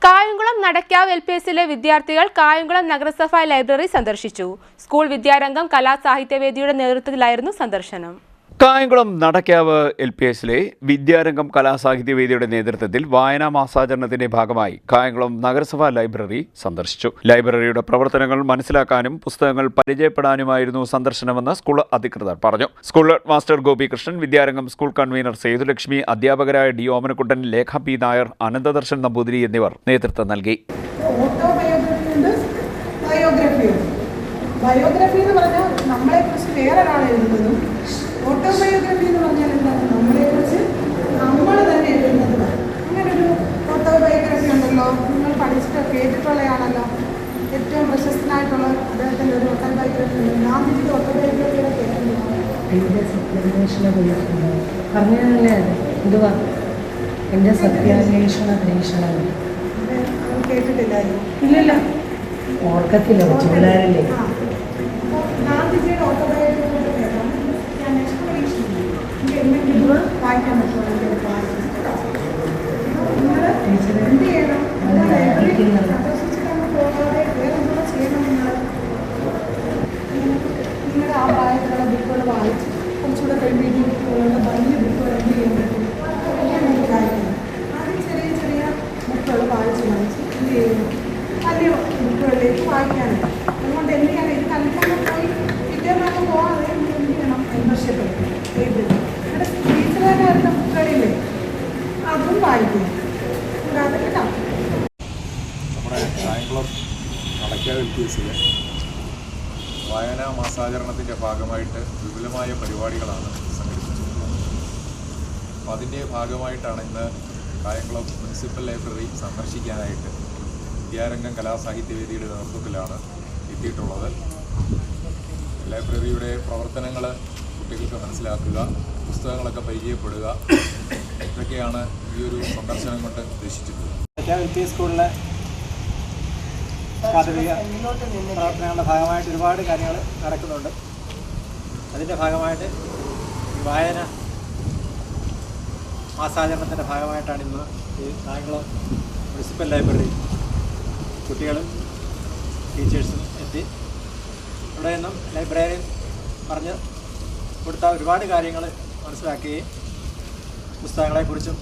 കായംകുളം നടക്കാവ് LPSലെ വിദ്യാർത്ഥികൾ കായംകുളം നഗരസഭാ ലൈബ്രറി സന്ദർശിച്ചു. സ്കൂൾ വിദ്യാരംഗം കലാസാഹിത്യവേദിയുടെ നേതൃത്വത്തിലായിരുന്നു സന്ദർശനം. കായംകുളം നടക്കാവ് LPSലെ വിദ്യാരംഗം കലാസാഹിത്യവേദിയുടെ നേതൃത്വത്തിൽ വായനാ മാസാചരണത്തിന്റെ ഭാഗമായി കായംകുളം നഗരസഭാ ലൈബ്രറി സന്ദർശിച്ചു. ലൈബ്രറിയുടെ പ്രവർത്തനങ്ങൾ മനസ്സിലാക്കാനും പുസ്തകങ്ങൾ പരിചയപ്പെടാനുമായിരുന്നു സന്ദർശനമെന്ന് സ്കൂൾ അധികൃതർ പറഞ്ഞു. School master Gopikrishnan, Vidyarangam school convener Sethulakshmi, അധ്യാപകരായ D. ഓമനക്കുട്ടൻ, ലേഖ P. നായർ, അനന്തദർശൻ നമ്പൂതിരി എന്നിവർ നേതൃത്വം നൽകി. ബയോഗ്രഫി എന്ന് പറഞ്ഞാൽ നമ്മളെക്കുറിച്ച് വേറൊരാൾ എഴുതുന്നതും, ഓട്ടോബയോഗ്രഫി എന്ന് പറഞ്ഞാൽ എന്താണ്, നമ്മളെക്കുറിച്ച് നമ്മൾ തന്നെ എഴുതുന്നത്. അങ്ങനൊരു ഓട്ടോബയോഗ്രഫി ഉണ്ടല്ലോ, നിങ്ങൾ പഠിച്ചിട്ട് കേട്ടിട്ടുള്ളയാണല്ലോ. ഏറ്റവും പ്രശസ്തനായിട്ടുള്ള അദ്ദേഹത്തിൻ്റെ ഒരു ഓട്ടോബയോഗ്രഫി ഉണ്ട്. ഗാന്ധിജിയുടെ ഓട്ടോബയോഗ്രഫിയുടെ പേരുണ്ട് പറഞ്ഞല്ലേ എന്തുവാ എൻ്റെ സത്യാന്വേഷണ പരീക്ഷണം കേട്ടിട്ടില്ലായിരുന്നു. ഇല്ലല്ല, ഓർക്കത്തില്ല, കൊച്ചു പിള്ളേരല്ലേ. ഗാന്ധിജിയുടെ ഓട്ടോബയോഗ്രഫിയുടെ പേരാണ് സത്യാന്വേഷണ പരീക്ഷണം. എനിക്ക് എന്തെങ്കിലും വായിക്കാൻ പറ്റുമോ? നിങ്ങൾ എന്ത് ചെയ്യണം? സന്ദർശിച്ചിട്ടങ്ങ് പോകാതെ വേറെന്തോ ചെയ്യണം. നിങ്ങളുടെ ആ പ്രായത്തിലുള്ള ബുക്കുകൾ വായിച്ച് കുറച്ചുകൂടെ കഴിയുമ്പോൾ ബുക്കുകളുടെ വലിയ ബുക്കുകൾ എന്ത് ചെയ്യാൻ പറ്റും? വലിയ കാര്യങ്ങൾ ആദ്യം ചെറിയ ചെറിയ ബുക്കുകൾ വായിച്ച് എന്ത് ചെയ്യുന്നു? വലിയ ബുക്കുകളിലേക്ക് വായിക്കാനുണ്ട്. അതുകൊണ്ട് എന്ത് ചെയ്യണം? ഇത് കൽപ്പന പോയി പിറ്റേന്നാണ് പോകാതെ എന്ത് ചെയ്യണം? മെമ്പർഷിപ്പ് ലൈബ്രറി ഇവിടെ ടീച്ചറുടെ വരുന്ന ബുക്കുകളില്ലേ, അതും വായിക്കുക. കൂടാതെ കേട്ടോ, നമ്മുടെ കായംകുളം നടക്കാവ് LPSലെ വായനാ മാസാചരണത്തിൻ്റെ ഭാഗമായിട്ട് വിപുലമായ പരിപാടികളാണ് സംഘടിപ്പിച്ചിട്ടുള്ളത്. അപ്പോൾ അതിൻ്റെ ഭാഗമായിട്ടാണ് ഇന്ന് കായംകുളം മുനിസിപ്പൽ ലൈബ്രറി സന്ദർശിക്കാനായിട്ട് വിദ്യാരംഗം കലാസാഹിത്യവേദിയുടെ നേതൃത്വത്തിലാണ് എത്തിയിട്ടുള്ളത്. ലൈബ്രറിയുടെ പ്രവർത്തനങ്ങൾ കുട്ടികൾക്ക് മനസ്സിലാക്കുക, പുസ്തകങ്ങളൊക്കെ പരിചയപ്പെടുക, ഇതൊക്കെയാണ് ഈ ഒരു സന്ദർശനം കൊണ്ട് ഉദ്ദേശിച്ചിട്ടുള്ളത്. LP സ്കൂളിലെ പ്രാഥമിക പ്രവർത്തനങ്ങളുടെ ഭാഗമായിട്ട് ഒരുപാട് കാര്യങ്ങൾ നടക്കുന്നുണ്ട്. അതിൻ്റെ ഭാഗമായിട്ട് വായന മാസാചരണത്തിൻ്റെ ഭാഗമായിട്ടാണ് ഇന്ന് ഈ കായംകുളം മുനിസിപ്പൽ ലൈബ്രറി കുട്ടികളും ടീച്ചേഴ്സും എത്തി. ഇവിടെ നിന്നും ലൈബ്രറിയൻ പറഞ്ഞ് കൊടുത്ത ഒരുപാട് കാര്യങ്ങൾ മനസ്സിലാക്കുകയും പുസ്തകങ്ങളെക്കുറിച്ചും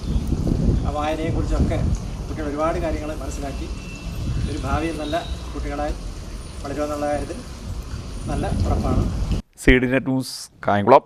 വായനയെക്കുറിച്ചുമൊക്കെ കുട്ടികൾ ഒരുപാട് കാര്യങ്ങൾ മനസ്സിലാക്കി ഒരു ഭാവിയിൽ നല്ല കുട്ടികളായി വളരുമെന്നുള്ള കാര്യത്തിൽ നല്ല ഉറപ്പാണ്. CDNet news, Kayamkulam.